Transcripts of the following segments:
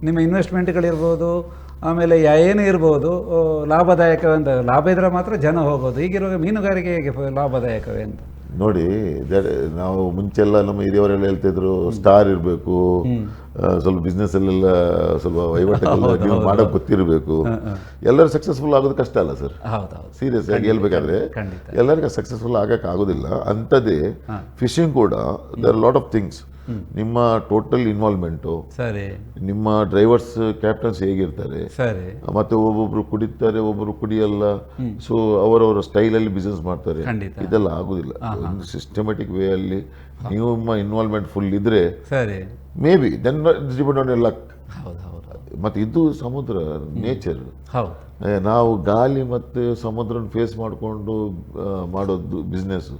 ನಿಮ್ಮ ಇನ್ವೆಸ್ಟ್ಮೆಂಟ್ಗಳಿರ್ಬೋದು, ಆಮೇಲೆ ಏನೇ ಇರ್ಬೋದು, ಲಾಭದಾಯಕವೆಂತ ಲಾಭ ಇದ್ರೆ ಮಾತ್ರ ಜನ ಹೋಗೋದು. ಈಗಿರುವಾಗ ಮೀನುಗಾರಿಕೆ ಹೇಗೆ ಲಾಭದಾಯಕವೇ ಅಂತ ನೋಡಿ. ನಾವು ಮುಂಚೆಲ್ಲ ನಮ್ಮ ಹಿರಿಯವರೆಲ್ಲ ಹೇಳ್ತಿದ್ರು ಸ್ಟಾರ್ ಇರಬೇಕು, ಸ್ವಲ್ಪ ಬಿಸ್ನೆಸ್ ಅಲ್ಲೆಲ್ಲ ಸ್ವಲ್ಪ ವಹಿವಾಟೆಲ್ಲ ನೀವು ಮಾಡೋಕೆ ಗೊತ್ತಿರಬೇಕು. ಎಲ್ಲರೂ ಸಕ್ಸಸ್ಫುಲ್ ಆಗೋದು ಕಷ್ಟ ಅಲ್ಲ ಸರ್. ಸೀರಿಯಸ್ ಆಗಿ ಹೇಳ್ಬೇಕಾದ್ರೆ ಎಲ್ಲರಿಗೂ ಸಕ್ಸಸ್ಫುಲ್ ಆಗಕ್ಕೆ ಆಗೋದಿಲ್ಲ. ಅಂಥದ್ದೇ ಫಿಶಿಂಗ್ ಕೂಡ ದರ್ ಲಾಟ್ ಆಫ್ ಥಿಂಗ್ಸ್. ನಿಮ್ಮ ಟೋಟಲ್ ಇನ್ವಾಲ್ವ್ಮೆಂಟು, ಸರಿ, ನಿಮ್ಮ ಡ್ರೈವರ್ಸ್ ಕ್ಯಾಪ್ಟನ್ಸ್ ಹೇಗಿರ್ತಾರೆ, ಸರಿ, ಮತ್ತೆ ಒಬ್ಬೊಬ್ರು ಕುಡಿತಾರೆ, ಒಬ್ಬರು ಕುಡಿಯಲ್ಲ. ಸೊ ಅವರವರ ಸ್ಟೈಲಲ್ಲಿ ಬಿಸ್ನೆಸ್ ಮಾಡ್ತಾರೆ. ಇದೆಲ್ಲ ಆಗೋದಿಲ್ಲ. ಒಂದು ಸಿಸ್ಟಮೆಟಿಕ್ ವೇ ಅಲ್ಲಿ ನಿಮ್ಮ ಇನ್ವಾಲ್ವ್ಮೆಂಟ್ ಫುಲ್ ಇದ್ರೆ ಸರಿ, maybe then depend on luck. ಮತ್ತು ಇದು ಸಮುದ್ರ ನೇಚರ್. ನಾವು ಗಾಳಿ ಮತ್ತು ಸಮುದ್ರನ ಫೇಸ್ ಮಾಡಿಕೊಂಡು ಮಾಡೋದು ಬಿಸ್ನೆಸ್.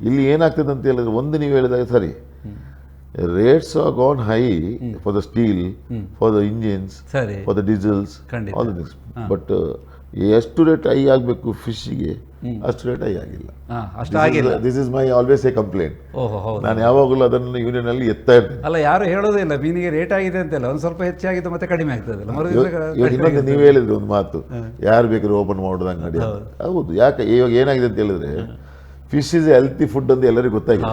ಇಲ್ಲಿ ಏನಾಗ್ತದೆ ಅಂತ ಹೇಳಿದ್ರೆ, ಒಂದು ನೀವು ಹೇಳಿದಾಗ ಸರಿ, rates are gone high for the steel, for the engines, for the diesels, all the things. But ಎಷ್ಟು ರೇಟ್ ಹೈ ಆಗಬೇಕು ಫಿಶ್ಗೆ ಅಷ್ಟು ರೇಟ್ ಹೈ ಆಗಿಲ್ಲ. This is my always A complaint. ನಾನು ಯಾವಾಗಲೂ ಅದನ್ನು ಯೂನಿಯನ್ ಅಲ್ಲಿ ಎತ್ತಾ ಇರ್ತೇನೆ. ಅಲ್ಲ, ಯಾರು ಹೇಳೋದಿಲ್ಲ ಮೀನಿಗೆ ರೇಟ್ ಆಗಿದೆ ಅಂತೆಲ್ಲ. ಒಂದು ಸ್ವಲ್ಪ ಹೆಚ್ಚಾಗಿದ್ದು ಮತ್ತೆ ಕಡಿಮೆ ಆಗ್ತದೆ. ಇನ್ನೊಂದು ನೀವು ಹೇಳಿದ್ರಿ ಒಂದು ಮಾತು, ಯಾರು ಬೇಕಾದ್ರೂ ಓಪನ್ ಮಾಡೋದು ಅಂಗಡಿ. ಹೌದು, ಯಾಕೆ ಇವಾಗ ಏನಾಗಿದೆ ಅಂತ ಹೇಳಿದ್ರೆ, ಫಿಶ್ ಇಸ್ ಹೆಲ್ತಿ ಫುಡ್ ಅಂತ ಎಲ್ಲರಿಗೂ ಗೊತ್ತಾಗಿದೆ.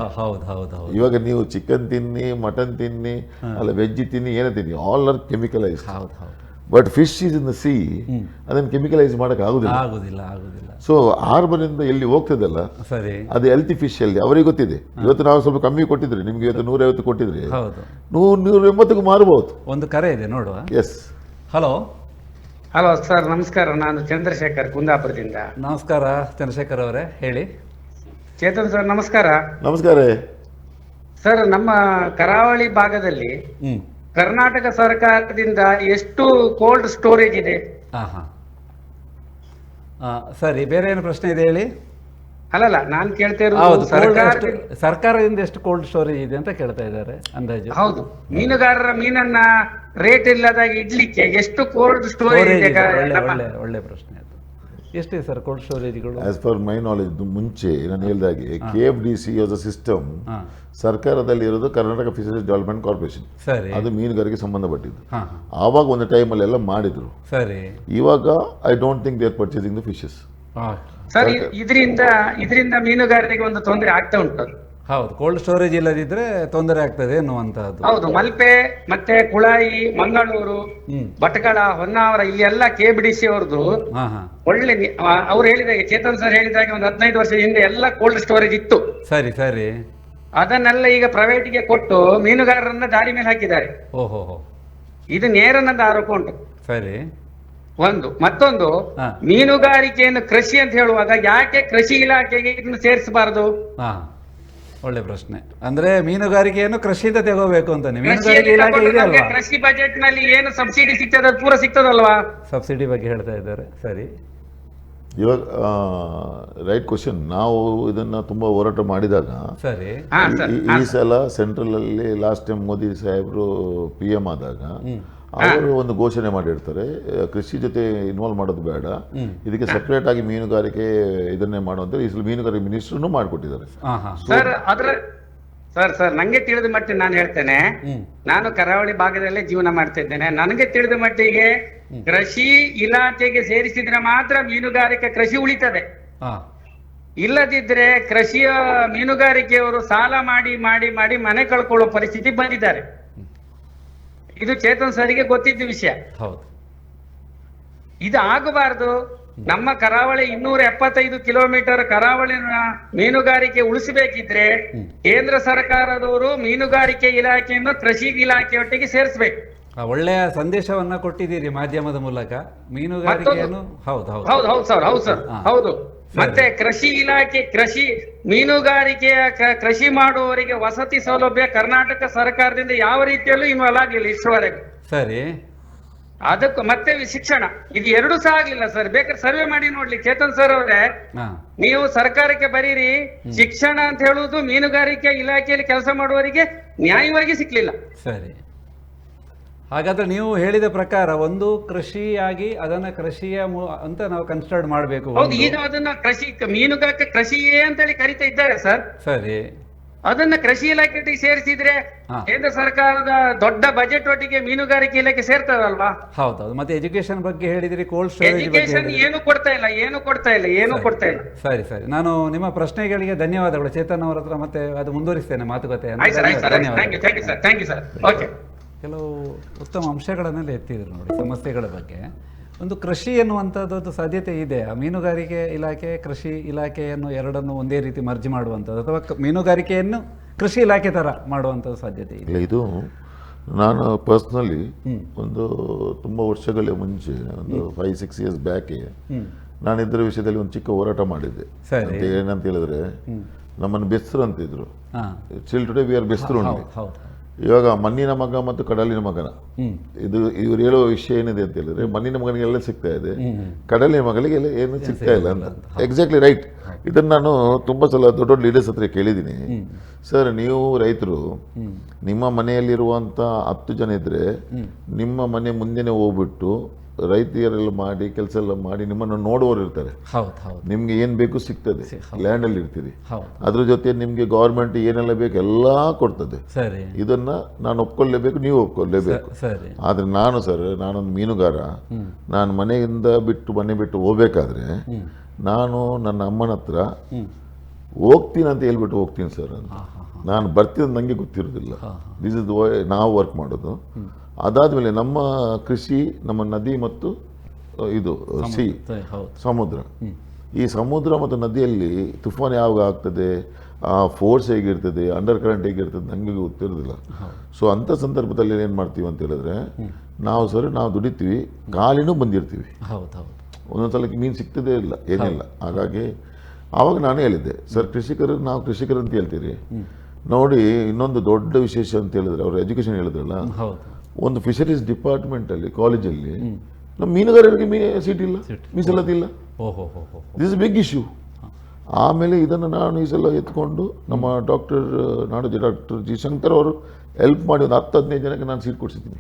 ಇವಾಗ ನೀವು ಚಿಕನ್ ತಿನ್ನಿ, ಮಟನ್ ತಿನ್ನಿ, ಅಲ್ಲ ವೆಜ್ ತಿನ್ನಿ, ಏನೇ ತಿನ್ನಿ, all are chemicalise. But fish is in the sea, ಅದನ್ನು ಕೆಮಿಕಲೈಸ್ ಮಾಡಕ್ಕೆ ಆಗುದಿಲ್ಲ. ಸೊ ಹಾರ್ಬರಿಂದ ಎಲ್ಲಿ ಹೋಗ್ತದಲ್ಲ, ಅದು ಹೆಲ್ತಿ ಫಿಶ್ ಅಲ್ಲಿ ಅವರಿಗೆ ಗೊತ್ತಿದೆ. ಇವತ್ತು ನಾವು ಸ್ವಲ್ಪ ಕಮ್ಮಿ ಕೊಟ್ಟಿದ್ರಿ, ನಿಮ್ಗೆ ಇವತ್ತು 150 ಕೊಟ್ಟಿದ್ರಿ, 180ಗೂ ಮಾರಬಹುದು. ಒಂದು ಕರೆ ಇದೆ ನೋಡುವ. S, hello. ಹಲೋ ಸರ್, ನಮಸ್ಕಾರ. ನಾನು ಚಂದ್ರಶೇಖರ್, ಕುಂದಾಪುರದಿಂದ. ನಮಸ್ಕಾರ ಚಂದ್ರಶೇಖರ್ ಅವರೇ, ಹೇಳಿ. ಚೇತನ್ ಸರ್, ನಮಸ್ಕಾರ. ನಮಸ್ಕಾರ ಸರ್. ನಮ್ಮ ಕರಾವಳಿ ಭಾಗದಲ್ಲಿ ಕರ್ನಾಟಕ ಸರ್ಕಾರದಿಂದ ಎಷ್ಟು ಕೋಲ್ಡ್ ಸ್ಟೋರೇಜ್ ಇದೆ? ಸರಿ, ಬೇರೆ ಏನು ಪ್ರಶ್ನೆ ಇದೆ ಹೇಳಿ. ಅಲ್ಲಲ್ಲ, ನಾನು ಕೇಳ್ತಾ ಇರೋದು ಸರ್ಕಾರದಿಂದ ಎಷ್ಟು ಕೋಲ್ಡ್ ಸ್ಟೋರೇಜ್ ಇದೆ ಅಂತ ಕೇಳ್ತಾ ಇದ್ದಾರೆ ಅಂದಾಜು. ಹೌದು, ಮೀನುಗಾರರ ಮೀನನ್ನ ರೇಟ್ ಇಲ್ಲದಾಗ ಇಡ್ಲಿಕ್ಕೆ ಎಷ್ಟು ಕೋಲ್ಡ್ ಸ್ಟೋರೇಜ್ ಇದೆ? ಒಳ್ಳೆ ಪ್ರಶ್ನೆ. ಎಷ್ಟಿದೆ ಸರ್ ಕೋಲ್ಡ್ ಸ್ಟೋರೇಜ್ಗಳು? ಆಸ್ ಪರ್ ಮೈ ನಾಲೆಜ್, ಮುಂಚೆ ನಾನು ಹೇಳಿದಾಗೆ KFDC ಆಸ್ ಅ ಸಿಸ್ಟಮ್ ಸರ್ಕಾರದಲ್ಲಿ ಇರೋದು ಕರ್ನಾಟಕ ಫಿಶರೀಸ್ ಡೆವಲಪ್ಮೆಂಟ್ ಕಾರ್ಪೊರೇಷನ್. ಅದು ಮೀನುಗಾರಿಕೆ ಸಂಬಂಧಪಟ್ಟಿದ್ದು. ಆವಾಗ ಒಂದು ಟೈಮಲ್ಲಿ ಎಲ್ಲ ಮಾಡಿದ್ರು. ಸರಿ, ಇವಾಗ I don't think they are purchasing the fishes. Sir, ಇದರಿಂದ ಮೀನುಗಾರರಿಗೆ ಒಂದು ತೊಂದರೆ ಆಗ್ತಾ ಉಂಟು. ಹೌದು, ಕೋಲ್ಡ್ ಸ್ಟೋರೇಜ್ ಇಲ್ಲದಿದ್ರೆ ತೊಂದರೆ ಆಗ್ತದೆ ಎನ್ನುವಂತಹದ್ದು. ಹೌದು, ಮಲ್ಪೆ ಮತ್ತೆ ಕುಳಾಯಿ, ಮಂಗಳೂರು, ಭಟ್ಕಳ, ಹೊನ್ನಾವರ, ಇಲ್ಲಿ ಎಲ್ಲ KBDC ಅವ್ರದ್ದು ಒಳ್ಳೆ. ಅವ್ರು ಹೇಳಿದಾಗೆ, ಚೇತನ್ ಸರ್ ಹೇಳಿದಾಗೆ, ಒಂದು 15 ವರ್ಷದ ಹಿಂದೆ ಎಲ್ಲ ಕೋಲ್ಡ್ ಸ್ಟೋರೇಜ್ ಇತ್ತು. ಸರಿ ಸರಿ, ಅದನ್ನೆಲ್ಲ ಈಗ ಪ್ರೈವೇಟ್ಗೆ ಕೊಟ್ಟು ಮೀನುಗಾರರನ್ನ ದಾರಿ ಮೇಲೆ ಹಾಕಿದ್ದಾರೆ. ಓಹೋ, ಇದು ನೇರನದ ಆರೋಪ ಉಂಟು. ಸರಿ, ಒಂದು. ಮತ್ತೊಂದು, ಮೀನುಗಾರಿಕೆಯನ್ನು ಕೃಷಿ ಅಂತ ಹೇಳುವಾಗ ಯಾಕೆ ಕೃಷಿ ಇಲಾಖೆಗೆ ಇದನ್ನು ಸೇರಿಸಬಾರದು? ಒಳ್ಳೆ ಪ್ರಶ್ನೆ. ಅಂದ್ರೆ ಮೀನುಗಾರಿಕೆಯನ್ನು ಕೃಷಿಯಿಂದ ತಗೋಬೇಕು ಅಂತ. ಮೀನುಗಾರಿಕೆ ಇಲಾಖೆ ಇದೆ ಅಲ್ವಾ, ಕೃಷಿ ಬಜೆಟ್ ನಲ್ಲಿ ಏನು ಸಬ್ಸಿಡಿ ಸಿಗ್ತದೆ ಅದು ಪೂರ ಸಿಗ್ತದಲ್ವಾ? ಸಬ್ಸಿಡಿ ಬಗ್ಗೆ ಹೇಳ್ತಾ ಇದ್ದಾರೆ. ಸರಿ, ಇವಾಗ ರೈಟ್ ಕ್ವಶನ್. ನಾವು ಇದನ್ನ ತುಂಬಾ ಹೋರಾಟ ಮಾಡಿದಾಗ, ಸರಿ, ಈ ಸಲ ಸೆಂಟ್ರಲ್ ಅಲ್ಲಿ ಲಾಸ್ಟ್ ಟೈಮ್ ಮೋದಿ ಸಾಹೇಬರು PM ಆದಾಗ ಅವರು ಒಂದು ಘೋಷಣೆ ಮಾಡಿರ್ತಾರೆ, ಕೃಷಿ ಜೊತೆ ಇನ್ವಾಲ್ವ್ ಮಾಡೋದು ಬೇಡ, ಇದಕ್ಕೆ ಸೆಪರೇಟ್ ಆಗಿ ಮೀನುಗಾರಿಕೆ ಇದನ್ನೇ ಮಾಡುವಂತ ಈ ಸಲ ಮೀನುಗಾರಿಕೆ ಮಿನಿಸ್ಟರ್ನು ಮಾಡಿಕೊಟ್ಟಿದ್ದಾರೆ. ಸರ್, ನಂಗೆ ತಿಳಿದ ಮಟ್ಟಿಗೆ ನಾನು ಹೇಳ್ತೇನೆ. ನಾನು ಕರಾವಳಿ ಭಾಗದಲ್ಲೇ ಜೀವನ ಮಾಡ್ತಾ ಇದ್ದೇನೆ. ನನಗೆ ತಿಳಿದ ಮಟ್ಟಿಗೆ ಕೃಷಿ ಇಲಾಖೆಗೆ ಸೇರಿಸಿದ್ರೆ ಮಾತ್ರ ಮೀನುಗಾರಿಕೆ ಕೃಷಿ ಉಳಿತದೆ. ಇಲ್ಲದಿದ್ರೆ ಕೃಷಿಯ ಮೀನುಗಾರಿಕೆಯವರು ಸಾಲ ಮಾಡಿ ಮಾಡಿ ಮಾಡಿ ಮನೆ ಕಳ್ಕೊಳ್ಳೋ ಪರಿಸ್ಥಿತಿ ಬಂದಿದ್ದಾರೆ. ಇದು ಚೇತನ್ ಸರಿಗೆ ಗೊತ್ತಿದ್ದ ವಿಷಯ. ಇದು ಆಗಬಾರದು. ನಮ್ಮ ಕರಾವಳಿ 275 ಕಿಲೋಮೀಟರ್ ಕರಾವಳಿನ ಮೀನುಗಾರಿಕೆ ಉಳಿಸಬೇಕಿದ್ರೆ ಕೇಂದ್ರ ಸರ್ಕಾರದವರು ಮೀನುಗಾರಿಕೆ ಇಲಾಖೆಯನ್ನು ಕೃಷಿ ಇಲಾಖೆಯೊಟ್ಟಿಗೆ ಸೇರಿಸಬೇಕು. ಒಳ್ಳೆಯ ಸಂದೇಶವನ್ನ ಕೊಟ್ಟಿದ್ದೀರಿ ಮಾಧ್ಯಮದ ಮೂಲಕ. ಮೀನುಗಾರಿಕೆಯನ್ನು ಹೌದು. ಮತ್ತೆ ಕೃಷಿ ಇಲಾಖೆ, ಮೀನುಗಾರಿಕೆಯ ಕೃಷಿ ಮಾಡುವವರಿಗೆ ವಸತಿ ಸೌಲಭ್ಯ ಕರ್ನಾಟಕ ಸರ್ಕಾರದಿಂದ ಯಾವ ರೀತಿಯಲ್ಲೂ ಇನ್ವಾಲ್ವ್ ಆಗಲಿಲ್ಲ ಇಷ್ಟವರೆಗೆ. ಸರಿ, ಅದಕ್ಕೂ ಮತ್ತೆ ಶಿಕ್ಷಣ, ಇದು ಎರಡೂ ಸಹ ಆಗ್ಲಿಲ್ಲ ಸರ್. ಬೇಕಾದ್ರೆ ಸರ್ವೆ ಮಾಡಿ ನೋಡ್ಲಿ ಚೇತನ್ ಸರ್ ಅವರೇ, ನೀವು ಸರ್ಕಾರಕ್ಕೆ ಬರೀರಿ. ಶಿಕ್ಷಣ ಅಂತ ಹೇಳುವುದು ಮೀನುಗಾರಿಕೆ ಇಲಾಖೆಯಲ್ಲಿ ಕೆಲಸ ಮಾಡುವವರಿಗೆ ನ್ಯಾಯವಾಗಿ ಸಿಕ್ಲಿಲ್ಲ. ಸರಿ, ಹಾಗಾದ್ರೆ ನೀವು ಹೇಳಿದ ಪ್ರಕಾರ ಒಂದು ಕೃಷಿಯಾಗಿ ಅದನ್ನ ಕೃಷಿಯ ಅಂತ ನಾವು ಕನ್ಸಿಡರ್ ಮಾಡಬೇಕು. ಹೌದು, ಈಗ ಅದನ್ನ ಕೃಷಿ, ಮೀನುಗಾರಿಕೆ ಕೃಷಿಯೇ ಅಂತೇಳಿ ಕರಿತಾ ಇದ್ದಾರೆ ಸರ್. ಸರಿ, ಅದನ್ನ ಕೃಷಿ ಇಲಾಖೆಗೆ ಸೇರಿಸಿದ್ರೆ ಕೇಂದ್ರ ಸರ್ಕಾರದ ದೊಡ್ಡ ಬಜೆಟ್ ಒಟ್ಟಿಗೆ ಮೀನುಗಾರಿಕೆ ಇಲಾಖೆ ಸೇರ್ತದಲ್ವಾ? ಹೌದೌದು. ಮತ್ತೆ ಎಜುಕೇಶನ್ ಬಗ್ಗೆ ಹೇಳಿದ್ರಿ, ಕೋಲ್ಡ್ ಸ್ಟೋರೇಜ್ ಎಜುಕೇಶನ್ ಏನು ಕೊಡ್ತಾ ಇಲ್ಲ. ಸರಿ ಸರಿ, ನಾನು ನಿಮ್ಮ ಪ್ರಶ್ನೆಗಳಿಗೆ ಧನ್ಯವಾದಗಳು ಚೇತನ್ ಅವರ ಹತ್ರ ಮತ್ತೆ ಅದು ಮುಂದುವರಿಸ್ತೇನೆ ಮಾತುಕತೆಯನ್ನು. ಕೆಲವು ಉತ್ತಮ ಅಂಶಗಳನ್ನೆಲ್ಲ ಎತ್ತಿದ್ರು ನೋಡಿ ಸಮಸ್ಯೆಗಳ ಬಗ್ಗೆ. ಒಂದು ಕೃಷಿ ಎನ್ನುವಂಥದ್ದು ಸಾಧ್ಯತೆ ಇದೆ, ಮೀನುಗಾರಿಕೆ ಇಲಾಖೆ ಕೃಷಿ ಇಲಾಖೆಯನ್ನು ಎರಡನ್ನು ಒಂದೇ ರೀತಿ ಮರ್ಜಿ ಮಾಡುವಂಥದ್ದು ಅಥವಾ ಮೀನುಗಾರಿಕೆಯನ್ನು ಕೃಷಿ ಇಲಾಖೆ ಥರ ಮಾಡುವಂಥದ್ದು ಸಾಧ್ಯತೆ ಇದೆ. ಇದು ನಾನು ಪರ್ಸ್ನಲಿ ಒಂದು ತುಂಬ ವರ್ಷಗಳ ಮುಂಚೆ ಒಂದು 5-6 years ಬ್ಯಾಕೆ ನಾನು ಇದರ ವಿಷಯದಲ್ಲಿ ಒಂದು ಚಿಕ್ಕ ಹೋರಾಟ ಮಾಡಿದ್ದೆ. ಏನಂತ ಹೇಳಿದ್ರೆ ನಮ್ಮನ್ನು ಬೆಸ್ರು ಅಂತಿದ್ರು. ಚಿಲ್ ಟುಡೇ ವಿ ಆರ್ ಬೆಸ್ರು. ಇವಾಗ ಮಣ್ಣಿನ ಮಗ ಮತ್ತು ಕಡಲಿನ ಮಗನ ಇವ್ರು ಹೇಳುವ ವಿಷಯ ಏನಿದೆ ಅಂತ ಹೇಳಿದ್ರೆ ಮಣ್ಣಿನ ಮಗನಿಗೆಲ್ಲ ಸಿಗ್ತಾ ಇದೆ, ಕಡಲಿನ ಮಗಳಿಗೆ ಏನು ಸಿಗ್ತಾ ಇಲ್ಲ ಅಂತ. Exactly right. ಇದನ್ನು ನಾನು ತುಂಬ ಸಲ ದೊಡ್ಡ ದೊಡ್ಡ ಲೀಡರ್ಸ್ ಹತ್ರ ಕೇಳಿದ್ದೀನಿ. ಸರ್, ನೀವು ರೈತರು ನಿಮ್ಮ ಮನೆಯಲ್ಲಿರುವಂಥ 10 ಜನ ಇದ್ರೆ ನಿಮ್ಮ ಮನೆ ಮುಂದೆನೆ ಹೋಗ್ಬಿಟ್ಟು ರೈತರೆಲ್ಲ ಮಾಡಿ ಕೆಲಸ ಎಲ್ಲ ಮಾಡಿ ನಿಮ್ಮನ್ನು ನೋಡುವವರು ಇರ್ತಾರೆ. ನಿಮ್ಗೆ ಏನ್ ಬೇಕು ಸಿಗ್ತದೆ, ಲ್ಯಾಂಡ್ ಅಲ್ಲಿ ಇರ್ತೀರಿ. ಅದ್ರ ಜೊತೆ ನಿಮ್ಗೆ ಗವರ್ಮೆಂಟ್ ಏನೆಲ್ಲ ಬೇಕು ಎಲ್ಲ ಕೊಡ್ತದೆ. ಇದನ್ನ ನಾನು ಒಪ್ಕೊಳ್ಳೇಬೇಕು, ನೀವು ಒಪ್ಕೊಳ್ಳೇಬೇಕು. ಆದ್ರೆ ನಾನೊಂದು ಮೀನುಗಾರ, ನಾನು ಮನೆಯಿಂದ ಮನೆ ಬಿಟ್ಟು ಹೋಗ್ಬೇಕಾದ್ರೆ ನಾನು ನನ್ನ ಅಮ್ಮನ ಹತ್ರ ಹೋಗ್ತೀನಿ ಅಂತ ಹೇಳ್ಬಿಟ್ಟು ಹೋಗ್ತೀನಿ ಸರ್ ಅಂತ. ನಾನು ಬರ್ತೀನಿ ನನಗೆ ಗೊತ್ತಿರೋದಿಲ್ಲ. ದಿಸ್ ಇಸ್ ನಾವು ವರ್ಕ್ ಮಾಡೋದು. ಅದಾದ್ಮೇಲೆ ನಮ್ಮ ಕೃಷಿ, ನಮ್ಮ ನದಿ ಮತ್ತು ಇದು ಸಮುದ್ರ, ಈ ಸಮುದ್ರ ಮತ್ತು ನದಿಯಲ್ಲಿ ತುಫಾನ್ ಯಾವಾಗ ಆಗ್ತದೆ, ಆ ಫೋರ್ಸ್ ಹೇಗಿರ್ತದೆ, ಅಂಡರ್ ಕರೆಂಟ್ ಹೇಗಿರ್ತದೆ ನನಗೆ ಗೊತ್ತಿರೋದಿಲ್ಲ. ಸೊ ಅಂಥ ಸಂದರ್ಭದಲ್ಲಿ ಏನು ಮಾಡ್ತೀವಿ ಅಂತ ಹೇಳಿದ್ರೆ ನಾವು ದುಡಿತೀವಿ, ಕಾಲಿನೂ ಬಂದಿರ್ತೀವಿ. ಒಂದೊಂದ್ಸಲ ಮೀನು ಸಿಗ್ತದೇ ಇಲ್ಲ, ಏನಿಲ್ಲ. ಹಾಗಾಗಿ ಆವಾಗ ನಾನು ಹೇಳಿದ್ದೆ, ಸರ್ ನಾವು ಕೃಷಿಕರು ಅಂತ ಹೇಳ್ತೀರಿ ನೋಡಿ. ಇನ್ನೊಂದು ದೊಡ್ಡ ವಿಶೇಷ ಅಂತ ಹೇಳಿದ್ರೆ ಅವ್ರ ಎಜುಕೇಶನ್ ಹೇಳಿದ್ರಲ್ಲ, ಒಂದು ಫಿಶರೀಸ್ ಡಿಪಾರ್ಟ್ಮೆಂಟಲ್ಲಿ ಕಾಲೇಜಲ್ಲಿ ನಮ್ಮ ಮೀನುಗಾರರಿಗೆ ಸೀಟ್ ಇಲ್ಲ, ಮೀಸಲಾತಿ ಇಲ್ಲ. This is big issue. ಆಮೇಲೆ ಇದನ್ನು ನಾನು ಈ ಸಲ ಎತ್ಕೊಂಡು ನಮ್ಮ ಡಾಕ್ಟರ್ ಜಿ ಶಂಕರ್ ಅವರು ಹೆಲ್ಪ್ ಮಾಡಿ ಒಂದು 10-15 ಜನಕ್ಕೆ ನಾನು ಸೀಟ್ ಕೊಡಿಸಿದ್ದೀನಿ.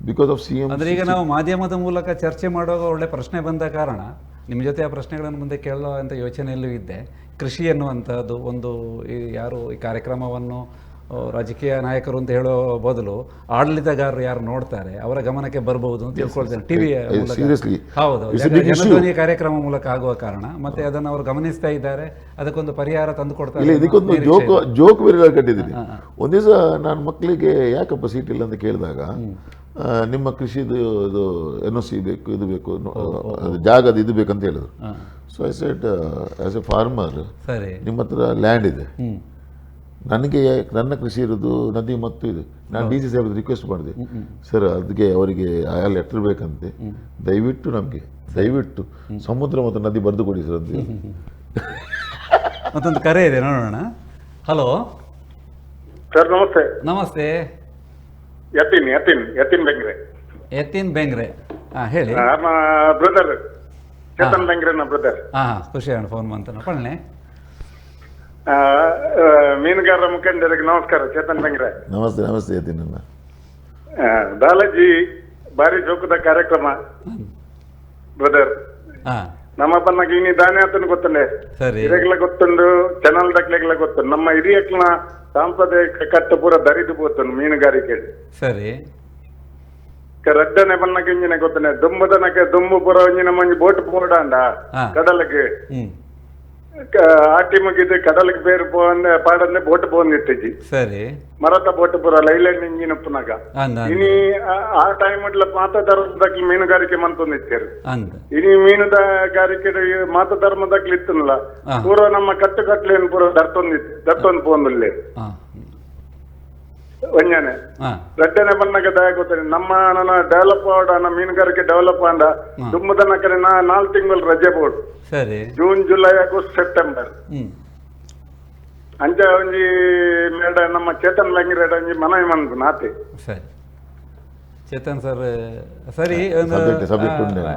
Because of CM. ಅಂದರೆ ಈಗ ನಾವು ಮಾಧ್ಯಮದ ಮೂಲಕ ಚರ್ಚೆ ಮಾಡುವಾಗ ಒಳ್ಳೆ ಪ್ರಶ್ನೆ ಬಂದ ಕಾರಣ ನಿಮ್ಮ ಜೊತೆ ಆ ಪ್ರಶ್ನೆಗಳನ್ನು ಮುಂದೆ ಕೇಳೋ ಅಂತ ಯೋಚನೆಯಲ್ಲೂ ಇದ್ದೆ. ಕೃಷಿ ಎನ್ನುವಂಥದ್ದು ಒಂದು ಯಾರು ಈ ಕಾರ್ಯಕ್ರಮವನ್ನು ರಾಜಕೀಯ ನಾಯಕರು ಅಂತ ಹೇಳೋ ಬದಲು ಆಡಳಿತಗಾರರು ಯಾರು ನೋಡ್ತಾರೆ ಅವರ ಗಮನಕ್ಕೆ ಬರಬಹುದು ಅಂತ ತಿಳ್ಕೊಳ್ತೇನೆ. ಟಿವಿಯ ಜನಧ್ವನಿ ಕಾರ್ಯಕ್ರಮ ಮೂಲಕ ಆಗುವ ಕಾರಣ ಮತ್ತೆ ಅದನ್ನು ಅವರು ಗಮನಿಸ್ತಾ ಇದ್ದಾರೆ, ಅದಕ್ಕೊಂದು ಪರಿಹಾರ ತಂದು ಕೊಡ್ತಾರೆ. ಇದಕ್ಕೊಂದು ಜೋಕ್ ಬೇರೆ ಕಟ್ಟಿದ್ದೀನಿ. ಒಂದ್ ದಿವಸ ನಾನು ಮಕ್ಕಳಿಗೆ ಯಾಕಪ್ಪ ಸೀಟ್ ಇಲ್ಲ ಅಂತ ಕೇಳಿದಾಗ, ನಿಮ್ಮ ಕೃಷಿದು ಇದು NOC ಬೇಕು, ಇದು ಬೇಕು, ಜಾಗದ ಇದು ಬೇಕಂತ ಹೇಳಿದ್ರು. So I said as A farmer, ನಿಮ್ಮ ಹತ್ರ ಲ್ಯಾಂಡ್ ಇದೆ, ನನಗೆ ನನ್ನ ಕೃಷಿ ಇರೋದು ನದಿ ಮತ್ತು ಇದು. ನಾನು DC ಸಾಹೇಬ್ ರಿಕ್ವೆಸ್ಟ್ ಮಾಡಿದೆ, ಸರ್ ಅದಕ್ಕೆ ಅವರಿಗೆ ಆಯಾ ಲೆಟರ್ ಬೇಕಂತೆ, ದಯವಿಟ್ಟು ಸಮುದ್ರ ಮತ್ತು ನದಿ ಬರೆದು ಕೊಡಿ ಸರ್ ಅಂತ. ಮತ್ತೊಂದು ಕರೆ ಇದೆ, ನೋಡೋಣ. ಹಲೋ ಸರ್, ನಮಸ್ತೆ. ನಮಸ್ತೆ. ಯತಿನ್ ಬೆಂಗ್ರೆ ಹೇಳಿ. Brother Chetan Bengre brother. ಖುಷಿ ಆಗೋಣ ಫೋನ್ ಬಂತ ಪಳ್ಳೆ. ಮೀನುಗಾರರ ಮುಖಂಡರಿಗೆ ನಮಸ್ಕಾರ. ಚೇತನ್ ಬೆಂಗ್ರೆ. ನಮಸ್ತೆ ಯತಿನ್. ಬಾಲಾಜಿ ಬಾರಿ ಜೋಕುದ ಕಾರ್ಯಕ್ರಮ ಬ್ರದರ್. ನಮ್ಮ ಬನ್ನಗೆ ಇನಿ ದಾನಿ ಆತನ ಗೊತ್ತಂಡೆ, ಹಿರೇಗ್ಲ ಗೊತ್ತುಂಡು, ಚಾನಲ್ ದಕ್ಲೆಗ್ಲ ಗೊತ್ತುಂಡು. ನಮ್ಮ ಹಿರಿಯಕ್ಲ ಸಾಂಪ್ರದಾಯಿಕ ಕಟ್ಟ ಪೂರ ದರಿದು ಹೋತನು ಮೀನುಗಾರಿಕೆ. ಸರಿ. ರಡ್ಡನೆ ಬನ್ನಗೆ ಇಂಜಿನ ಗೊತ್ತನೆ, ದುಂಬುದನಕ್ಕೆ ದುಂಬು ಪೂರ ಇಂಜಿನ ಮಂಜಿ ಬೋಟ್ ಪೋಡಾಂಡ ಕಡಲಕ್ಕೆ ಆಟಿ ಮುಗಿದು ಕಡಲಿಗೆ ಬೇರೆ ಪಾಡಂದೆ ಬೋಟ್ ಬಂದಿಟ್ಟಿಜಿ. ಸರಿ. ಮರತ ಬೋಟ್ ಪೂರ ಲೈಲ್ಯಾಂಡ್ ಇಂಜಿನ ಪುನಗ ಇನಿ ಆ ಟೈಮ್ ಮಾತ ಧರ್ಮದಕ್ಕೆ ಮೀನುಗಾರಿಕೆ ಮಂತೊಂದಿತ್ತೇರು. ಇನಿ ಮೀನುಗಾರಿಕೆ ಮಾತ ಧರ್ಮದಕ್ಕೆ ಇತ್ತನಲ್ಲ ಪೂರ ನಮ್ಮ ಕಟ್ಟುಕಟ್ಲೇನು ಪೂರ ದರ್ತೊಂದು ಪೋಂದುಲ್ಲೆ ಒಂಜನೆ ರಡ್ಡನೆ ಬನ್ನಗ ದಯ ಗೊತ್ತೇನೆ. ನಮ್ಮ ನನ್ನ ಡೆವಲಪ್ ಆಡ ಮೀನುಗಾರಿಕೆ ಡೆವಲಪ್ ಆಂಡ ದುಮ್ಮದನ ಕಡೆ 4 ತಿಂಗಳು ರಜೆ board. June, July, August, September ಅಂಚ ಒಂಜಿ ಮೇಡ ನಮ್ಮ ಚೇತನ್ ಬೆಂಗ್ರೆ ಒಂಜಿ ಮನವಿ ಮಂದು ನಾತಿ. ಚೇತನ್ ಸರ್, ಸರಿ.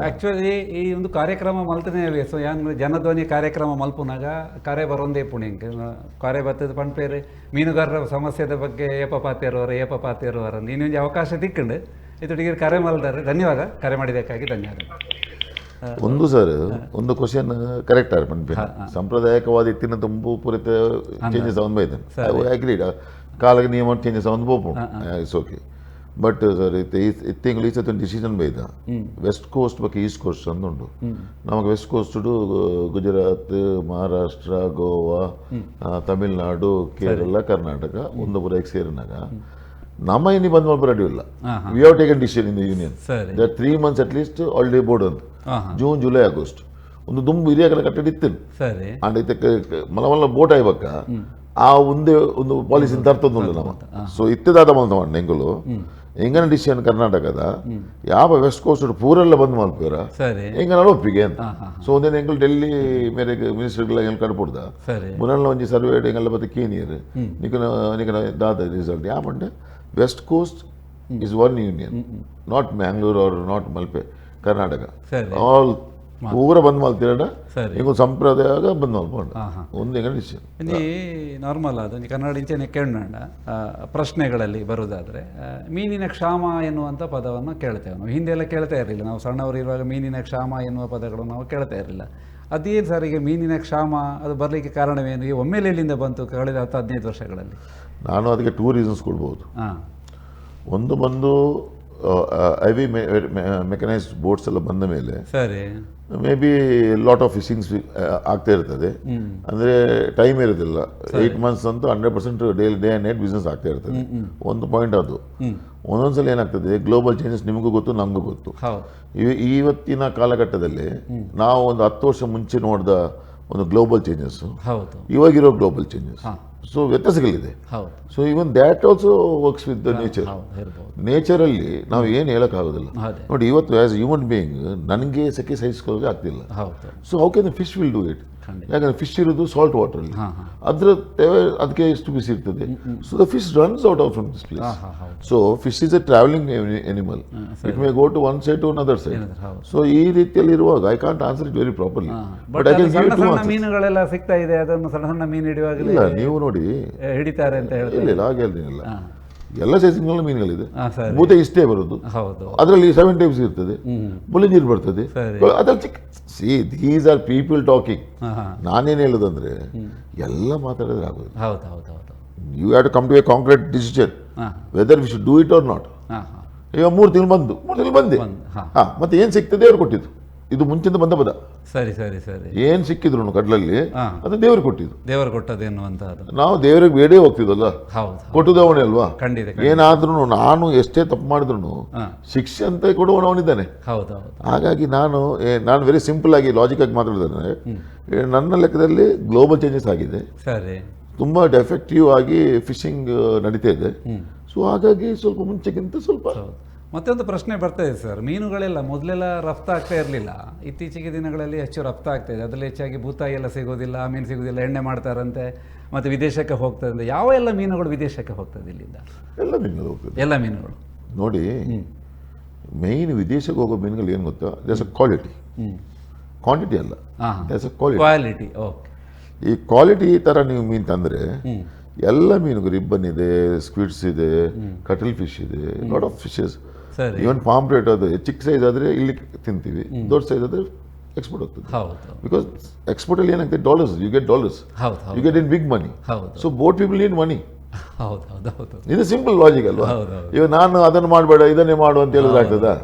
ಆಕ್ಚುಲಿ ಈ ಒಂದು ಕಾರ್ಯಕ್ರಮ ಮಲ್ತನೇ ಸೊ ಯಾನ್ ಜನಧ್ವನಿ ಕಾರ್ಯಕ್ರಮ ಮಲ್ಪುನಾಗ ಕರೆ ಬರೋಂದೇ ಪುಣ್ಯಂಕ ಕರೆ ಬರ್ತದೆ ಪಂಪೇರು ಮೀನುಗಾರರ ಸಮಸ್ಯೆದ ಬಗ್ಗೆ ಏಪ ಪಾತಿರುವರ ನೀನೊಂದು ಅವಕಾಶ ತಿಕ್ಕೊಂಡು ಇದೊಟ್ಟಿಗೆ ಕರೆ ಮಲ್ದಾರೆ. ಧನ್ಯವಾದ, ಕರೆ ಮಾಡಿದ್ದಕ್ಕಾಗಿ ಧನ್ಯವಾದ. ಒಂದು ಸರ್ ಒಂದು ಕ್ವಶನ್ ಕರೆಕ್ಟ್ ಆರ್ ಪನ್ಪೆ ಸಾಂಪ್ರದಾಯಿಕವಾದ ಇತ್ತಿನ ತುಂಬು ಪೂರೈತ ಚೇಂಜಸ್ ಅವನ್ ಬೈದನ್ ಅಗ್ರೀಡ್ ಕಾಲಕ್ಕೆ ನಿಯಮ ಚೇಂಜಸ್ ಅವನ್ ಬೋಪು ಇಟ್ಸ್ ಓಕೆ ಬಟ್ ಸರ್ ಇತ್ತಿಂಗಳು ಈಸತ್ತು ಡಿಸಿಷನ್ ಬೈದ ವೆಸ್ಟ್ ಕೋಸ್ಟ್ ಬಗ್ಗೆ ಈಸ್ಟ್ ಕೋಸ್ಟ್ ಅಂದುಂಡು ನಮಗೆ ವೆಸ್ಟ್ ಕೋಸ್ಟ್ ಗುಜರಾತ್ ಮಹಾರಾಷ್ಟ್ರ ಗೋವಾ ತಮಿಳ್ನಾಡು ಕೇರಳ ಕರ್ನಾಟಕ ಒಂದು ಪೂರೈಕೆ ಸೇರಿನಾಗ ನಮ್ಮ ಇನ್ನಿ ಬಂದ್ ಮಾಡ್ಬೋ ರೆಡಿ ಇಲ್ಲ we have taken decision in the union that 3 months at least already board ಅಂತ ಜೂನ್ ಜುಲೈ ಆಗಸ್ಟ್ ಒಂದು ದುಂಬು ಹಿರಿಯಾಗಲ ಕಟ್ಟಡಿತ್ತಿನ ಅಂಡ್ ಇದಕ್ಕೆ ಮಲ ಬೋಟ್ ಆಯ್ಬಕ್ಕ ಆ ಒಂದೇ ಒಂದು ಪಾಲಿಸಿ ತರ್ತದಲ್ಲ ನಾವು ಸೊ ಇತ್ತದಾದ ಮಲ್ತ ಎಂಗಲು ಎಂಗನ ಡಿಸಿಷನ್ ಕರ್ನಾಟಕದ ಯಾವ ವೆಸ್ಟ್ ಕೋಸ್ಟ್ ಪೂರೆಲ್ಲ ಬಂದ್ ಮಾಡ್ತೀರ ಎಂಗನ ಒಪ್ಪಿಗೆ ಅಂತ ಸೊ ಒಂದೇನು ಎಂಗಲ್ ಡೆಲ್ಲಿ ಮೇರೆ ಮಿನಿಸ್ಟರ್ಗಳ ಎಂಗ್ ಕಡ್ಪುಡ್ದ ಮುನಲ್ಲ ಒಂಜಿ ಸರ್ವೆ ಎಂಗೆಲ್ಲ ಬತ್ತೆ ಕೀನಿಯರ್ ನಿಕನ ದಾದ ರಿಸಲ್ಟ್ ಯಾಪಂಡೆ west coast is one union not Mangalore or not Malpe Karnataka all ಪೂರ ಬಂದ್ ಮಾಡ್ತೀರ ಈಗ ಸಂಪ್ರದಾಯ ಬಂದ್ ಮಾಡ್ಕೊಂಡು ಒಂದು ಎಂಗನ ಡಿಸಿಷನ್ ಈ ನಾರ್ಮಲ್ ಅದು ಕನ್ನಡ ಇಂಚೆನೆ ಕೇಳೋಣ ಪ್ರಶ್ನೆಗಳಲ್ಲಿ ಬರುವುದಾದರೆ ಮೀನಿನ ಕ್ಷಾಮ ಎನ್ನುವಂಥ ಪದವನ್ನು ಕೇಳ್ತೇವೆ ನಾವು ಹಿಂದೆ ಎಲ್ಲ ಕೇಳ್ತಾ ಇರಲಿಲ್ಲ ನಾವು ಸಣ್ಣವರು ಇರುವಾಗ ಮೀನಿನ ಕ್ಷಾಮ ಎನ್ನುವ ಪದಗಳನ್ನು ನಾವು ಕೇಳ್ತಾ ಇರಲಿಲ್ಲ ಅದೇನು ಸರ್ ಈಗ ಮೀನಿನ ಕ್ಷಾಮ ಅದು ಬರಲಿಕ್ಕೆ ಕಾರಣವೇನು ಈ ಒಮ್ಮೆಲೆ ಎಲ್ಲಿಂದ ಬಂತು ಕಳೆದ 10-15 ವರ್ಷಗಳಲ್ಲಿ ನಾನು ಅದಕ್ಕೆ 2 ರೀಸನ್ಸ್ ಕೊಡ್ಬೋದು ಒಂದು ಬಂದು ಐವಿ ಮೆಕನೈಸ್ಡ್ ಬೋಟ್ಸ್ ಎಲ್ಲ ಬಂದ ಮೇಲೆ ಸರಿ ಮೇ ಬಿ ಲಾಟ್ ಆಫ್ ಫಿಶಿಂಗ್ಸ್ ಆಗ್ತಾ ಇರ್ತದೆ ಅಂದರೆ ಟೈಮ್ ಇರೋದಿಲ್ಲ 8 months ಅಂತೂ 100% ಡೇ ಆ್ಯಂಡ್ ನೈಟ್ ಬಿಸ್ನೆಸ್ ಆಗ್ತಾ ಇರ್ತದೆ ಒಂದು ಪಾಯಿಂಟ್ ಅದು ಒಂದೊಂದ್ಸಲ ಏನಾಗ್ತದೆ ಗ್ಲೋಬಲ್ ಚೇಂಜಸ್ ನಿಮಗೂ ಗೊತ್ತು ನಮಗೂ ಗೊತ್ತು ಇವತ್ತಿನ ಕಾಲಘಟ್ಟದಲ್ಲಿ ನಾವು ಒಂದು 10 ವರ್ಷ ಮುಂಚೆ ನೋಡಿದ ಒಂದು ಗ್ಲೋಬಲ್ ಚೇಂಜಸ್ ಇವಾಗಿರೋ ಗ್ಲೋಬಲ್ ಚೇಂಜಸ್ ಸೊ ವ್ಯತ್ಯಾಸಗಳಿದೆ so even that also works with the ನೇಚರಲ್ಲಿ ನಾವು ಏನು ಹೇಳೋಕ್ಕಾಗೋದಿಲ್ಲ ನೋಡಿ ಇವತ್ತು ಆಸ್ ಹ್ಯೂಮನ್ ಬೀಯಿಂಗ್ ನನಗೆ ಸೆಕೆ ಸಹಿಸ್ಕೊಳ್ಳೋಕೆ ಆಗ್ತಿಲ್ಲ so how can fish will do it ಯಾಕಂದ್ರೆ ಫಿಶ್ ಇರೋದು ಸಾಲ್ಟ್ ವಾಟರಲ್ಲಿ ಅದ್ರ ಅದಕ್ಕೆ ಎಷ್ಟು ಬಿಸಿ ಇರ್ತದೆ so the fish runs out of from this place so fish is a travelling animal it may go to one side to another side so ಈ ರೀತಿಯಲ್ಲಿ ಇರುವಾಗ I can't answer it very properly but I can give to ಮೀನುಗಳೆಲ್ಲ ಸಿಗ್ತಾ ಇದೆ ಅದನ್ನು ಸಣ್ಣ ಸಣ್ಣ ಮೀನು ಹಿಡಿಯುವಾಗಲೇ ಇಲ್ಲ ನೀವು ನೋಡಿ ಹಿಡಿತಾರೆ ಅಂತ ಹೇಳ್ತಾರೆ ಇಲ್ಲ ಹಾಗೆ ಹೇಳ್ತೀನಿಲ್ಲ ಎಲ್ಲ ಸೈಜಿನ ಮೀನುಗಳಿದೆ ಮೂತೆ ಇಷ್ಟೇ ಬರೋದು ಅದರಲ್ಲಿ 7 ಟೈಪ್ಸ್ ಇರ್ತದೆ ಮುಳ್ಳಿನೀರು ಬರ್ತದೆ ಅದ್ರಲ್ಲಿ ಚಿಕ್ಕ see these are people talking ನಾನೇನು ಹೇಳೋದಂದ್ರೆ ಎಲ್ಲ ಮಾತಾಡಿದ್ರೆ ಆಗೋದು you have to come to a concrete decision whether we should do it or not ಈಗ 3 ತಿಂಗಳು ಬಂದೆ ಮತ್ತೆ ಏನು ಸಿಗ್ತದೆ ಅವ್ರು ಕೊಟ್ಟಿದ್ದು ಇದು ಮುಂಚಿಂದ ಬಂದ ಪದ ಸರಿ ಸರಿ ಸರಿ ಏನ್ ಸಿಕ್ಕಿದ್ರು ಕಡ್ಲಲ್ಲಿ ಅದು ದೇವರು ಕೊಟ್ಟಿದ್ದು ದೇವರು ಕೊಟ್ಟದ್ದು ಎನ್ನುವಂತಹದ್ದು ನಾವು ದೇವರಿಗೆ ಬೇಡೇ ಹೋಗ್ತಿದ್ದಲ್ಲ ಕೊಟ್ಟುದವನೇ ಅಲ್ವಾ ಏನಾದ್ರೂ ನಾನು ಎಷ್ಟೇ ತಪ್ಪು ಮಾಡಿದ್ರು ಶಿಕ್ಷೆ ಅಂತ ಕೊಡುವವನಿದ್ದಾನೆ ಹಾಗಾಗಿ ನಾನು ವೆರಿ ಸಿಂಪಲ್ ಆಗಿ ಲಾಜಿಕ್ ಆಗಿ ಮಾತಾಡಿದ್ರೆ ನನ್ನ ಲೆಕ್ಕದಲ್ಲಿ ಗ್ಲೋಬಲ್ ಚೇಂಜಸ್ ಆಗಿದೆ ತುಂಬಾ ಎಫೆಕ್ಟಿವ್ ಆಗಿ ಫಿಶಿಂಗ್ ನಡೀತಾ ಇದೆ ಸೊ ಹಾಗಾಗಿ ಸ್ವಲ್ಪ ಮುಂಚೆಗಿಂತ ಸ್ವಲ್ಪ ಮತ್ತೊಂದು ಪ್ರಶ್ನೆ ಬರ್ತಾ ಇದೆ ಸರ್ ಮೊದಲೆಲ್ಲ ರಫ್ತಾಗ್ತಾ ಇರಲಿಲ್ಲ ಇತ್ತೀಚೆಗೆ ದಿನಗಳಲ್ಲಿ ಹೆಚ್ಚು ರಫ್ತಾಗ್ತಾ ಇದೆ ಅದರಲ್ಲಿ ಹೆಚ್ಚಾಗಿ ಭೂತಾಯಿ ಎಲ್ಲ ಸಿಗೋದಿಲ್ಲ ಮೀನು ಸಿಗೋದಿಲ್ಲ ಎಣ್ಣೆ ಮಾಡ್ತಾರಂತೆ ಮತ್ತು ವಿದೇಶಕ್ಕೆ ಹೋಗ್ತದೆ ಯಾವ ಎಲ್ಲ ಮೀನುಗಳು ವಿದೇಶಕ್ಕೆ ಹೋಗ್ತದೆ ಇಲ್ಲಿಂದ ಎಲ್ಲ ಮೀನುಗಳು ನೋಡಿ ಮೇಯ್ನ್ ವಿದೇಶಕ್ಕೆ ಹೋಗೋ ಮೀನುಗಳು ಏನು ಗೊತ್ತಾ ದೇಸ್ ಅ ಕ್ವಾಲಿಟಿ ಕ್ವಾಂಟಿಟಿ ಅಲ್ಲ ದೇಸ್ ಅ ಕ್ವಾಲಿಟಿ ಓಕೆ ಈ ಕ್ವಾಲಿಟಿ ಥರ ನೀವು ಮೀನು ತಂದರೆ ಎಲ್ಲ ಮೀನುಗಳು ರಿಬ್ಬನ್ ಇದೆ ಸ್ಕ್ವಿಡ್ಸ್ ಇದೆ ಕಟಲ್ ಫಿಶ್ ಇದೆ lot of fishes even pomfret ಅದು ಚಿಕ್ಕ ಸೈಜ್ ಆದರೆ ಇಲ್ಲಿ ತಿಂತೀವಿ ದೊಡ್ಡ ಸೈಜ್ ಆದರೆ ಎಕ್ಸ್ಪೋರ್ಟ್ ಹೋಗ್ತದೆ ಬಿಕಾಸ್ ಎಕ್ಸ್ಪೋರ್ಟ್ ಅಲ್ಲಿ ಏನಾಗ್ತದೆ dollars you get in big money so boat people need money ಇದು ಸಿಂಪಲ್ ಲಾಜಿಕ್ ಅಲ್ವಾ ಇವಾಗ ನಾನು ಅದನ್ನು ಮಾಡಬೇಡ ಇದನ್ನೇ ಮಾಡು ಅಂತ ಹೇಳಿದ್ರಾಗ್ತದ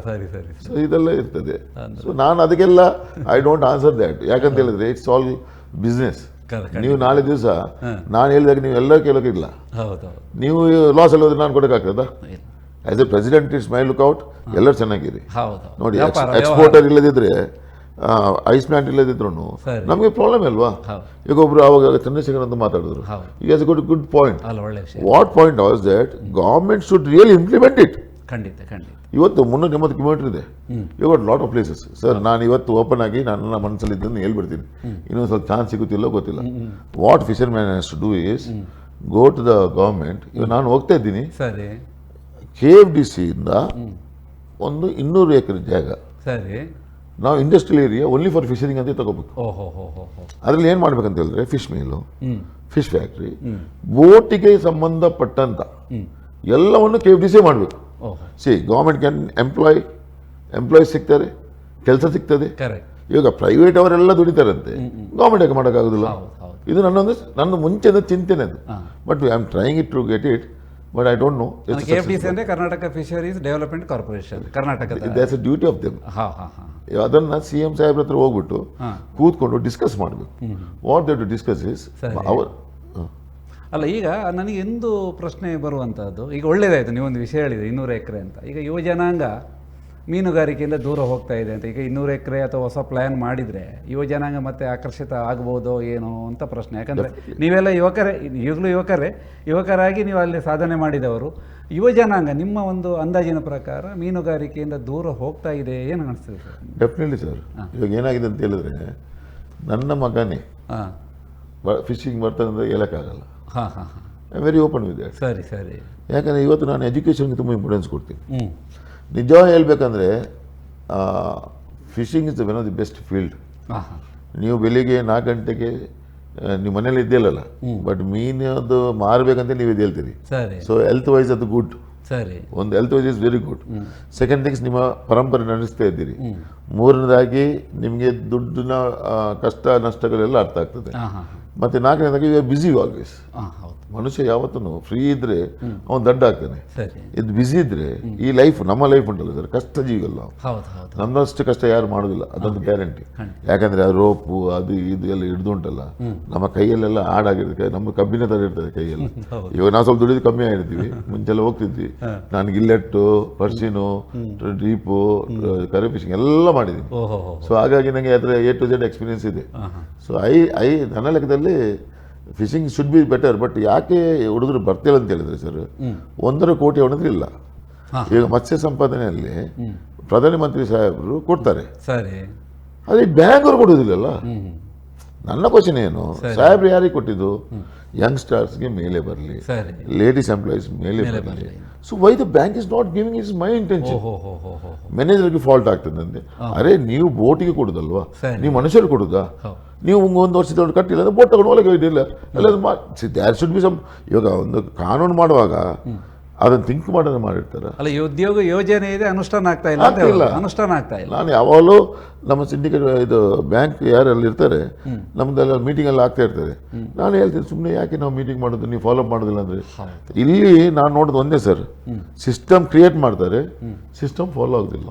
ಸೊ ಇದೆಲ್ಲ ಇರ್ತದೆ ಸೊ ನಾನು ಅದಕ್ಕೆಲ್ಲ ಐ ಡೋಂಟ್ ಆನ್ಸರ್ ದ್ಯಾಟ್ ಯಾಕಂತ ಹೇಳಿದ್ರೆ ಇಟ್ಸ್ ಆಲ್ ಬಿಸ್ನೆಸ್ ನೀವು ನಾಳೆ ದಿವಸ ನಾನು ಹೇಳಿದಾಗ ನೀವು ಎಲ್ಲ ಕೇಳೋಕ್ಕಿಲ್ಲ ನೀವು ಲಾಸ್ ಅಲ್ಲಿ ಹೋದ್ರೆ ನಾನು ಕೊಡೋಕ್ಕಾಗ್ತದಾ as a president it's my lookout ಎಲ್ಲರೂ ಚೆನ್ನಾಗಿರಿ ನೋಡಿ ಎಕ್ಸ್ಪೋರ್ಟರ್ ಇಲ್ಲದಿದ್ರೆ ಐಸ್ ಪ್ಲಾಂಟ್ ಇಲ್ಲದಿದ್ರು ನಮಗೆ ಪ್ರಾಬ್ಲಮ್ ಅಲ್ವಾ ಈಗ ಒಬ್ರು ಅವಾಗ ಚಂದ್ರಶೇಖರ್ ಅಂತ ಮಾತಾಡಿದ್ರು ಈ has a good point what point was that government should really implement it ಇವತ್ತು 380 ಕಿಲೋಮೀಟರ್ ಇದೆ you got lot of places sir ನಾನು ಇವತ್ತು ಓಪನ್ ಆಗಿ ನನ್ನ ಮನಸ್ಸಲ್ಲಿ ಇದ್ದನ್ನು ಹೇಳ್ಬಿಡ್ತೀನಿ ಇನ್ನೊಂದು ಸ್ವಲ್ಪ ಚಾನ್ಸ್ ಸಿಗುತ್ತಿಲ್ಲ ಗೊತ್ತಿಲ್ಲ what fisherman has to do is go to the government ಇವಾಗ ನಾನು ಹೋಗ್ತಾ ಇದ್ದೀನಿ KFDC ಇಂದ ಒಂದು 200 ಎಕರೆ ಜಾಗ ನಾವು ಇಂಡಸ್ಟ್ರಿಯಲ್ ಏರಿಯಾ ಓನ್ಲಿ ಫಾರ್ ಫಿಶರಿಂಗ್ ಅಂತ ತಗೋಬೇಕು ಅದರಲ್ಲಿ ಏನು ಮಾಡ್ಬೇಕಂತ ಹೇಳಿದ್ರೆ ಫಿಶ್ ಮೀಲು ಫಿಶ್ ಫ್ಯಾಕ್ಟ್ರಿ ಬೋಟಿಗೆ ಸಂಬಂಧಪಟ್ಟಂತ ಎಲ್ಲವನ್ನು KFDC ಮಾಡಬೇಕು ಸಿ ಗವರ್ಮೆಂಟ್ ಕ್ಯಾನ್ ಎಂಪ್ಲಾಯ್ ಸಿಗ್ತಾರೆ ಕೆಲಸ ಸಿಗ್ತದೆ. ಕರೆಕ್ಟ್. ಇವಾಗ ಪ್ರೈವೇಟ್ ಅವರೆಲ್ಲ ದುಡಿತಾರಂತೆ, ಗೌರ್ಮೆಂಟ್ ಮಾಡೋಕ್ಕಾಗೋದಿಲ್ಲ. ಇದು ನನ್ನ ಮುಂಚೆದ ಚಿಂತನೆ ಅದು. But I am trying it to get it, but I don't know. KFDC ಅಂದ್ರೆ ಕರ್ನಾಟಕ ಫಿಶರೀಸ್ ಡೆವಲಪ್ಮೆಂಟ್ ಕಾರ್ಪೊರೇಷನ್, ಕರ್ನಾಟಕದ. That's a duty of them. ಅದನ್ನ CM ಸಾಹೇಬ್ರ ಹತ್ರ ಹೋಗ್ಬಿಟ್ಟು ಕೂತ್ಕೊಂಡು ಡಿಸ್ಕಸ್ ಮಾಡಬೇಕು. What they to discuss is our. ಅಲ್ಲ, ಈಗ ನನಗೆ ಎಂದು ಪ್ರಶ್ನೆ ಬರುವಂಥದ್ದು, ಈಗ ಒಳ್ಳೇದಾಯಿತು ನೀವೊಂದು ವಿಷಯ ಹೇಳಿದೆ 200 ಎಕರೆ ಅಂತ. ಈಗ ಯುವ ಜನಾಂಗ ಮೀನುಗಾರಿಕೆಯಿಂದ ದೂರ ಹೋಗ್ತಾ ಇದೆ ಅಂತ. ಈಗ 200 ಎಕರೆ ಅಥವಾ ಹೊಸ ಪ್ಲ್ಯಾನ್ ಮಾಡಿದರೆ ಯುವ ಜನಾಂಗ ಮತ್ತೆ ಆಕರ್ಷಿತ ಆಗ್ಬೋದೋ ಏನೋ ಅಂತ ಪ್ರಶ್ನೆ. ಯಾಕಂದರೆ ನೀವೆಲ್ಲ ಈಗಲೂ ಯುವಕರಾಗಿ ನೀವು ಅಲ್ಲಿ ಸಾಧನೆ ಮಾಡಿದವರು. ಯುವ ಜನಾಂಗ ನಿಮ್ಮ ಒಂದು ಅಂದಾಜಿನ ಪ್ರಕಾರ ಮೀನುಗಾರಿಕೆಯಿಂದ ದೂರ ಹೋಗ್ತಾ ಇದೆ, ಏನು ಅನಿಸ್ತದೆ ಸರ್? Definitely sir. ಇವಾಗ ಏನಾಗಿದೆ ಅಂತ ಹೇಳಿದ್ರೆ, ನನ್ನ ಮಗನೇ ಫಿಶಿಂಗ್ ಬರ್ತದೆ ಅಂದರೆ ಹೇಳೋಕ್ಕಾಗಲ್ಲ. I very open with that. ಸರಿ. ಯಾಕಂದರೆ ಇವತ್ತು ನಾನು ಎಜುಕೇಷನ್ಗೆ ತುಂಬ ಇಂಪಾರ್ಟೆನ್ಸ್ ಕೊಡ್ತೀನಿ. ನಿಜವಾಗಿ ಹೇಳ್ಬೇಕಂದ್ರೆ fishing is one of the best field. ನೀವು ಬೆಳಿಗ್ಗೆ 4 ಗಂಟೆಗೆ ನೀವು ಮನೇಲಿ ಇದ್ದಿಲ್ಲಲ್ಲ, ಬಟ್ ಮೀನದು ಮಾರಬೇಕಂತ ನೀವು ಇದು ಹೇಳ್ತೀರಿ. ಸೊ ಹೆಲ್ತ್ ವೈಸ್ ಅದು ಗುಡ್. ಸರಿ. ಒಂದು health wise is very good. Second things, ನಿಮ್ಮ ಪರಂಪರೆ ನಡೆಸ್ತಾ ಇದ್ದೀರಿ. ಮೂರನೇದಾಗಿ ನಿಮಗೆ ದುಡ್ಡಿನ ಕಷ್ಟ ನಷ್ಟಗಳೆಲ್ಲ ಅರ್ಥ ಆಗ್ತದೆ. ಮತ್ತು 4ನೇದಾಗಿ ಯು ಆರ್ ಬಿಸಿ ಆಲ್ವೇಸ್. ಮನುಷ್ಯ ಯಾವತ್ತೂ ಫ್ರೀ ಇದ್ರೆ ಅವನು ದಡ್ಡ ಆಗ್ತಾನೆ. ಇದು ಬಿಸಿ ಇದ್ರೆ ಈ ಲೈಫ್, ನಮ್ಮ ಲೈಫ್ ಉಂಟಲ್ಲ ಸರ್, ಕಷ್ಟ ಜೀವಲ್ಲ. ನಮ್ಮಷ್ಟು ಕಷ್ಟ ಯಾರು ಮಾಡೋದಿಲ್ಲ, ಅದೊಂದು ಗ್ಯಾರಂಟಿ. ಯಾಕಂದ್ರೆ ಆ ರೋಪು ಅದು ಇದು ಎಲ್ಲ ಹಿಡಿದು ಉಂಟಲ್ಲ, ನಮ್ಮ ಕೈಯಲ್ಲೆಲ್ಲ ಹಾಡಾಗಿರ್ತದೆ, ನಮ್ಮ ಕಬ್ಬಿನ ತರ ಇರ್ತದೆ ಕೈಯಲ್ಲಿ. ಇವಾಗ ನಾವು ಸ್ವಲ್ಪ ದುಡಿದು ಕಮ್ಮಿ ಆಗಿರ್ತೀವಿ, ಮುಂಚೆಲ್ಲ ಹೋಗ್ತಿದ್ವಿ. ನಾನು ಗಿಲ್ಲೆಟ್ಟು, ಪರ್ಸಿನು, ಡ್ರೀಪು, ಕರೆ ಫಿಶಿಂಗ್ ಎಲ್ಲ ಮಾಡಿದ್ದೀನಿ. ಸೊ ಹಾಗಾಗಿ ನನಗೆ ಅದರ A to Z ಎಕ್ಸ್ಪೀರಿಯನ್ಸ್ ಇದೆ. ಸೊ ನನ್ನ ಲೆಕ್ಕದಲ್ಲಿ fishing should be better. But ಯಾಕೆ ಹುಡುಗರು ಬರ್ತಿಲ್ಲ ಅಂತ ಹೇಳಿದ್ರೆ ಸರ್, 1.5 ಕೋಟಿ ಅವನತ್ರ ಇಲ್ಲ. ಈಗ ಮತ್ಸ್ಯ ಸಂಪಾದನೆಯಲ್ಲಿ ಪ್ರಧಾನಮಂತ್ರಿ ಸಾಹೇಬರು ಕೊಡ್ತಾರೆ, ಅದೇ ಬ್ಯಾಂಕ್ ಅವ್ರು ಕೊಡೋದಿಲ್ಲಲ್ಲ. ನನ್ನ ಕ್ವಶನ್ ಏನು, ಸಾಹೇಬ್ರು ಯಾರಿಗೆ ಕೊಟ್ಟಿದ್ದು? ಯಂಗ್ಸ್ಟರ್ಸ್ಗೆ ಮೇಲೆ ಬರಲಿ, ಲೇಡೀಸ್ ಎಂಪ್ಲಾಯೀಸ್ ಮೇಲೆ ಬರಲಿ. So why the bank is not giving is my intention. ಮ್ಯಾನೇಜರ್ಗೆ ಫಾಲ್ಟ್ ಆಗ್ತದೆ ಅಂತೆ. ಅರೆ ನೀವು ಬೋಟಿಗೆ ಕೊಡುದಲ್ವಾ, ನೀವು ಮನುಷ್ಯರು ಕೊಡುದಾ? ನೀವು 1 ವರ್ಷದ ಕಟ್ಟಿಲ್ಲ ಅಂದ್ರೆ ಬೋಟ್ ತಗೊಂಡು ಒಳಗೆ ಇಡಿಲ್ಲ ಎಲ್ಲ. There should be some. ಇವಾಗ ಒಂದು ಕಾನೂನು ಮಾಡುವಾಗ ಅದನ್ನ ಥಿಂಕ್ ಮಾಡೋದು ಮಾಡಿರ್ತಾರೆ. ಅಲ್ಲ, ಉದ್ಯೋಗ ಯೋಜನೆ ಇದೆ, ಅನುಷ್ಠಾನ ಆಗ್ತಾ ಇಲ್ಲ. ನಾನು ಯಾವಾಗಲೂ ನಮ್ಮ ಸಿಂಡಿಕೇಟ್ ಇದು ಬ್ಯಾಂಕ್ ಯಾರೆಲ್ಲ ಇರ್ತಾರೆ, ನಮ್ದೆಲ್ಲ ಮೀಟಿಂಗ್ ಎಲ್ಲ ಆಗ್ತಾ ಇರ್ತದೆ. ನಾನು ಹೇಳ್ತೀನಿ, ಸುಮ್ಮನೆ ಯಾಕೆ ನಾವು ಮೀಟಿಂಗ್ ಮಾಡೋದು, ನೀವು ಫಾಲೋ ಮಾಡೋದಿಲ್ಲ ಅಂದ್ರೆ. ಇಲ್ಲಿ ನಾನು ನೋಡೋದು ಒಂದೇ ಸರ್, ಸಿಸ್ಟಮ್ ಕ್ರಿಯೇಟ್ ಮಾಡ್ತಾರೆ, ಸಿಸ್ಟಮ್ ಫಾಲೋ ಆಗೋದಿಲ್ಲ.